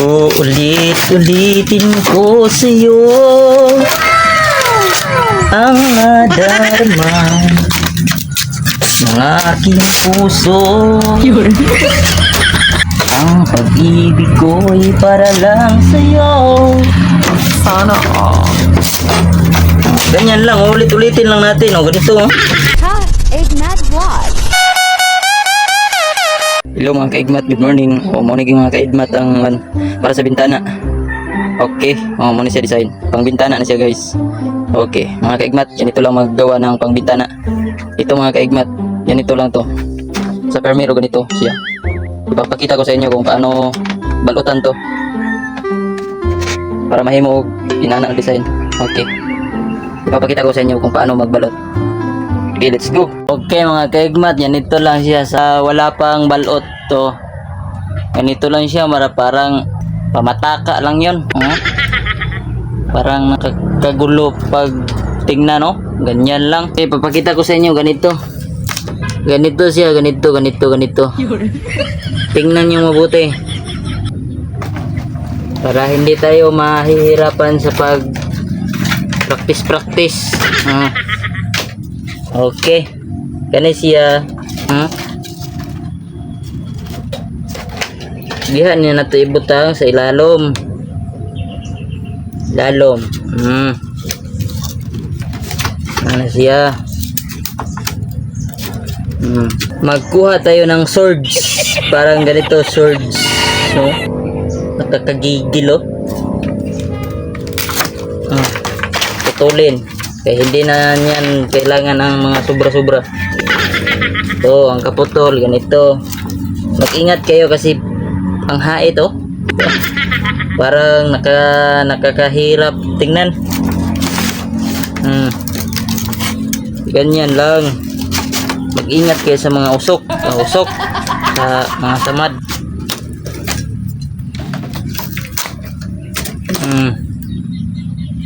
Uulit-ulitin ko sa'yo ang nadarama ng aking puso. Ang pag-ibig ko'y para lang sa'yo. Sana ganyan lang, ulit-ulitin lang natin. O, ganito. Ha, Igmat Vlog. Hello mga kaigmat, good morning. O, muna mga kaigmat ang para sa bintana. Okay, muna siya design. Pang bintana na siya guys. Okay, mga kaigmat, ganito lang maggawa ng pang bintana. Ito mga kaigmat, ganito lang to. Sa permero ganito siya. Ipapakita ko sa inyo kung paano balutan to para mahimo inana ang design. Okay, ipapakita ko sa inyo kung paano magbalot. Okay, let's go. Okay mga kaigmat, ganito lang siya sa wala pang balot to. Ganito lang siya, parang pamataka lang yon. Parang nakakagulo pag tingnan, no? Ganyan lang. Okay, papakita ko sa inyo ganito. Ganito siya, ganito. Tingnan nyo mabuti para hindi tayo mahihirapan sa pag practice. Okay, ganito siya. Dihan niya na ito ibutang sa ilalom. Ano siya? Magkuha tayo ng swords. Parang ganito, swords, no? Nakakagigil, oh. Putulin. Kaya hindi na yan kailangan ng mga sobra-sobra. Ito, ang kaputol, ganito. Mag-ingat kayo kasi ang hait, oh. Parang nakakahirap tingnan. Ganyan lang. Mag-ingat kayo sa mga usok, sa mga samad.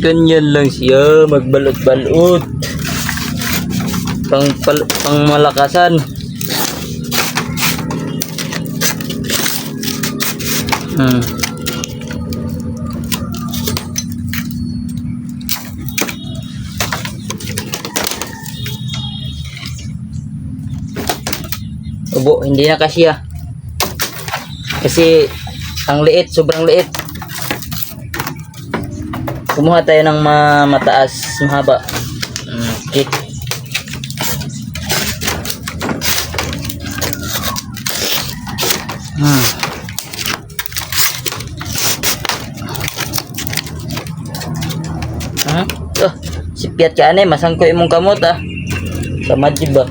Ganyan lang siya, magbalot-balot. Pang malakasan. Ubo, hindi na kasya. Kasi ang liit, sobrang liit. Kumuha tayo ng mataas, mahaba. Okay. Sipiat ka ane, masangko imong kamot Samad ba?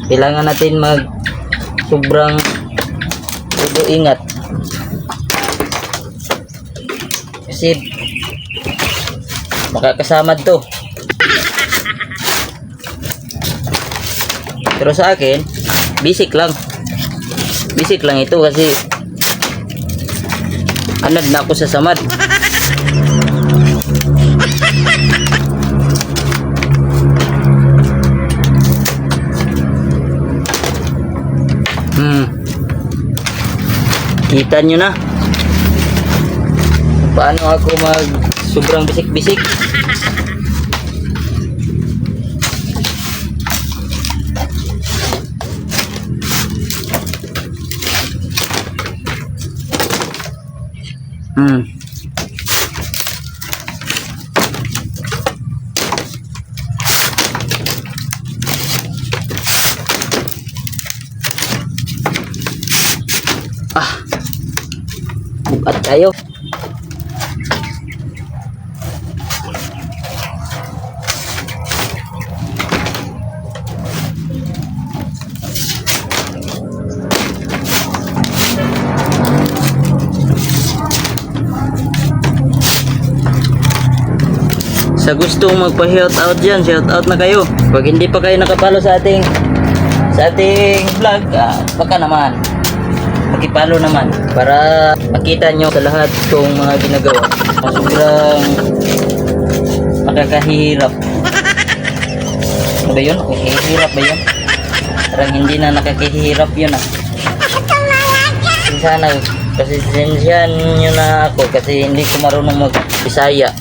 Kailangan natin sobrang ingat kasi makakasamad to. Pero sa akin basic lang ito kasi anad na ako sa samad. Kita nyo na paano ako sobrang bisik-bisik. Bukat tayo. Sa gustong magpa-shout out dyan, shout out na kayo. Pag hindi pa kayo nakapalo sa ating vlog, baka naman pakipalo naman para makita nyo sa lahat kong mga ginagawa. Sobrang nakakahirap. Ano ba yun? Nakakahirap ba yun? Parang hindi na nakakahirap yun. Sana Kasi sensyahan nyo na ako kasi hindi ko marunong mag-Bisaya.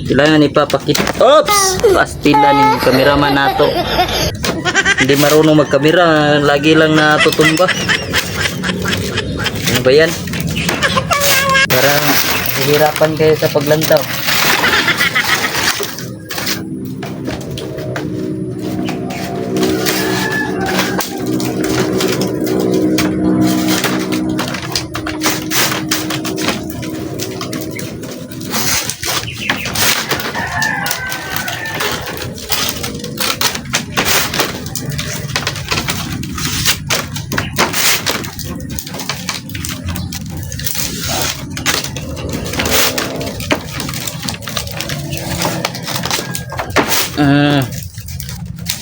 Kailangan ipapakita. Oops! Pastila ni kameraman nato. Hindi marunong magkamera, lagi lang natutumba. Ano ba yan? Parang hihirapan kayo sa paglantaw.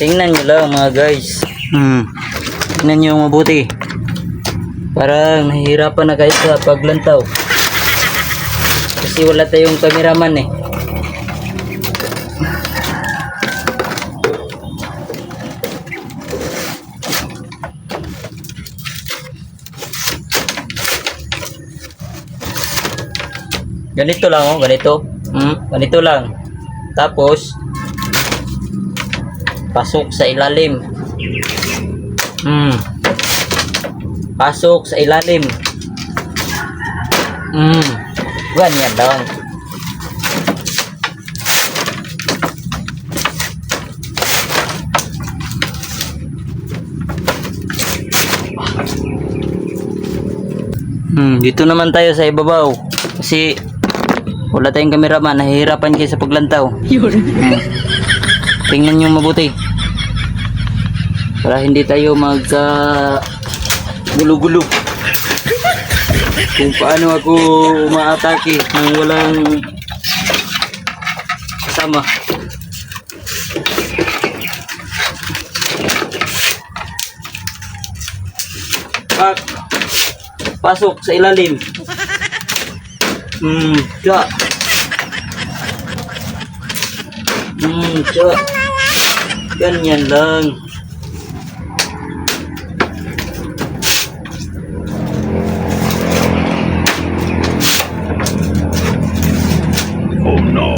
Tingnan nyo lang mga guys. Tingnan nyo mabuti. Parang nahihirapan na kayo sa paglantaw. Kasi wala tayong cameraman eh. Ganito lang oh, ganito. Ganito lang. Tapos pasok sa ilalim. Pasok sa ilalim. Ganyan lang. Dito naman tayo sa ibabaw. Kasi wala tayong cameraman, nahihirapan kayo sa paglantaw. Tingnan nyo mabuti para hindi tayo gulo-gulo kung paano ako umaatake nang walang kasama. Pasok sa ilalim. Tiyak. Tiyak. Ganyan lang. Oh no.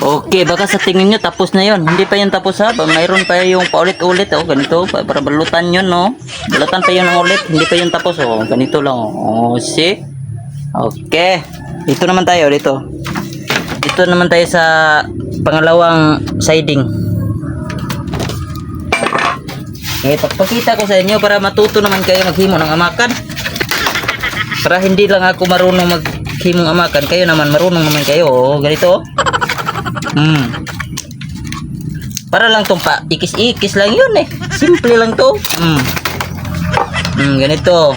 Okay, baka sa tingin nyo tapos na yon. Hindi pa yun tapos ha. Mayroon pa yung paulit-ulit. Oh, ganito. Para balutan yun, no. Balutan pa yun ng ulit. Hindi pa yun tapos. Oh, ganito lang. Oh, see? Okay. Dito naman tayo. Dito. Dito naman tayo sa pangalawang siding. Okay, pagpakita ko sa inyo para matuto naman kayo maghimo ng amakan. Para hindi lang ako marunong maghimong amakan. Kayo naman marunong naman kayo. Oh, ganito. Para lang tong ikis-ikis lang yun eh. Simple lang to. Ganito.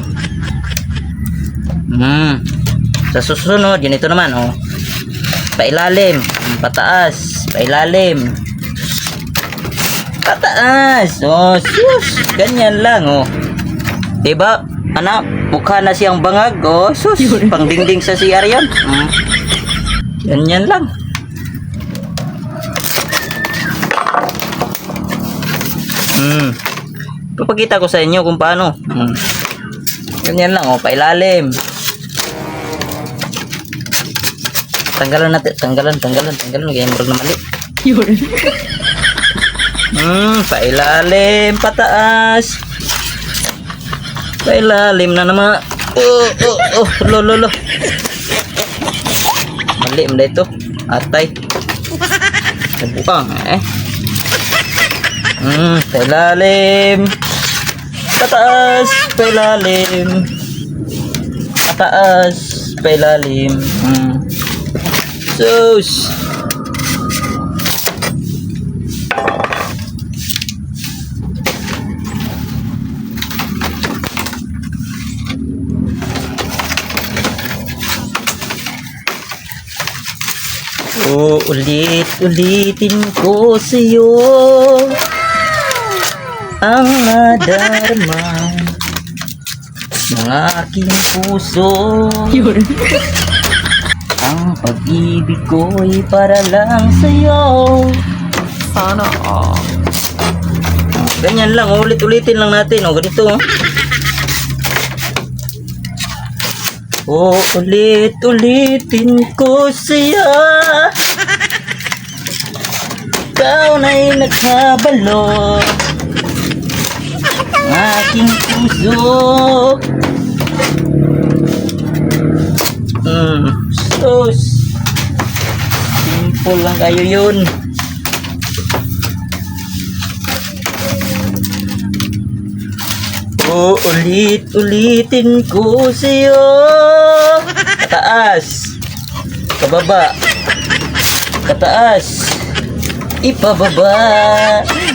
Sa susunod, ganito naman oh. Pailalim, pataas, pailalim. Pataas. Oh, sus. Ganyan lang oh. Diba? Anak, mukha na siyang bangag oh. Sus, pangdingding sa CR yan. Ganyan lang. Papakita ko sa inyo kung paano. Ganyan lang oh, pailalim. Tanggalan natin, tanggalan, ganyan na mali. Pailalim, pataas. Pailalim na naman. Lolo. Mali mo ito. Atay. Nabukang pailalim. Pataas, pailalim. Pataas, pailalim. Sus. Ulit-ulitin ko sa'yo ang nadarama ng aking puso. Ang pag-ibig ko'y para lang sa'yo. Sana all. Ganyan lang, ulit-ulitin lang natin. Ganito. Ulit-ulitin ko sa'yo. Ikaw na'y nagkabalo ang aking puso. Sus. Simple lang kayo yun. Ulit-ulitin ko sa'yo. Pataas, pababa, pataas, ipababa.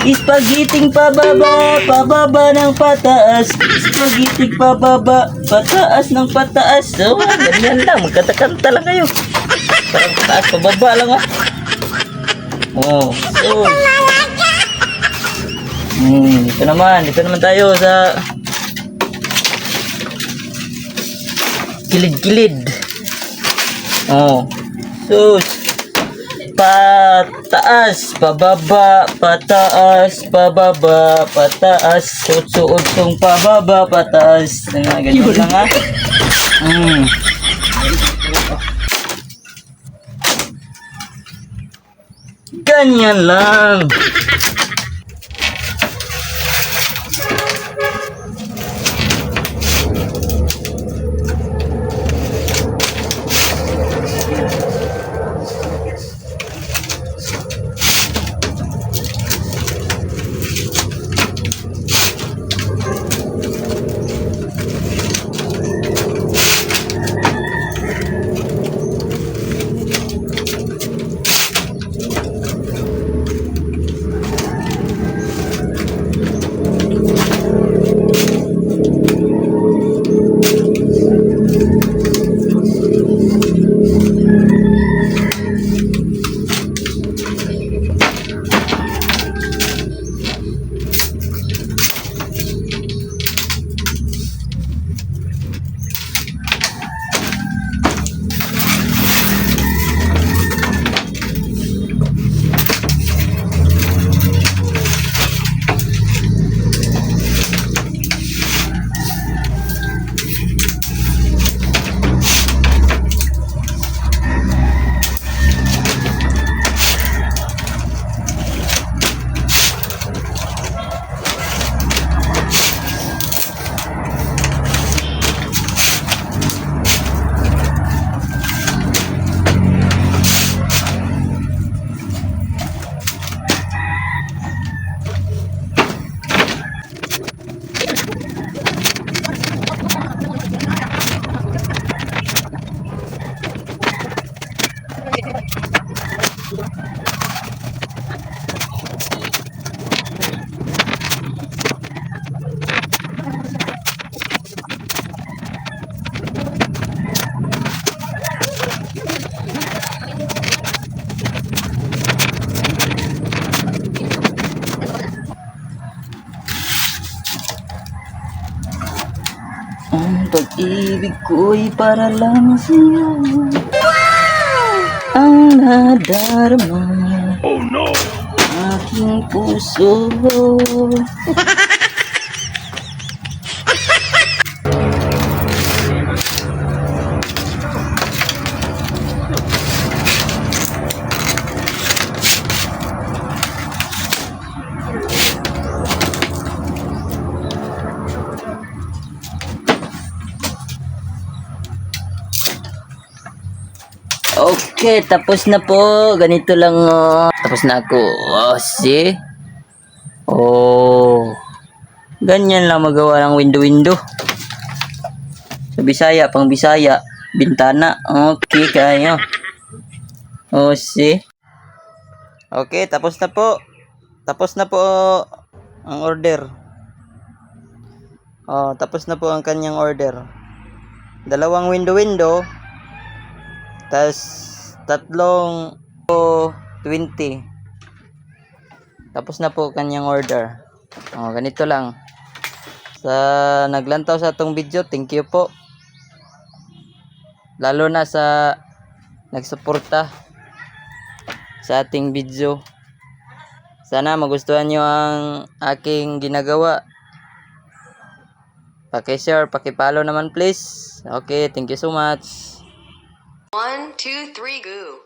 Spagiting pababa, pababa ng pataas. Spagiting pababa, pataas ng pataas. So, ganyan lang, magkanta-kanta lang kayo. Parang pataas, pababa lang so. Dito naman tayo sa kilid-kilid. Sus. Pataas, pababa, pataas, pababa, pataas, suot-suot pababa, pataas. Ganyan lang Ganyan lang. Ang pag-ibig ko'y para lang sa'yo. Ang nadarama Oh no! aking puso. Okay, tapos na po. Ganito lang, oh. Tapos na ako. Oh, see? Oh. Ganyan lang magawa ng window-window. Sa Bisaya, pang Bisaya. Bintana. Okay, kayo. Oh, see? Okay, tapos na po. Tapos na po ang order. Oh, tapos na po ang kanyang order. 2 window-window. Tas 3 20. Tapos na po kanyang order. Oh, ganito lang. Sa naglantaw sa atong video, thank you po. Lalo na sa nagsuporta sa ating video. Sana magustuhan nyo ang aking ginagawa. Paki-share, paki-follow naman please. Okay, thank you so much. 1, 2, 3, go.